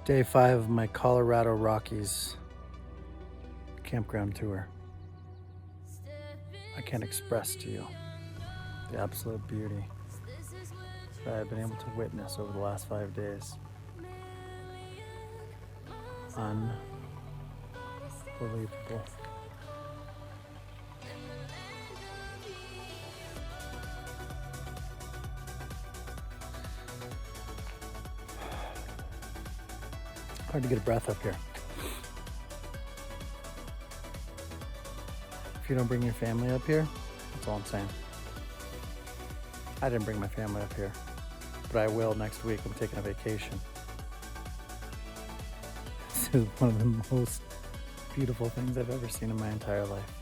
Day 5 of my Colorado Rockies campground tour. I can't express to you the absolute beauty that I've been able to witness over the last 5 days. Unbelievable. Hard to get a breath up here. If you don't bring your family up here, that's all I'm saying. I didn't bring my family up here, but I will next week. I'm taking a vacation. This is one of the most beautiful things I've ever seen in my entire life.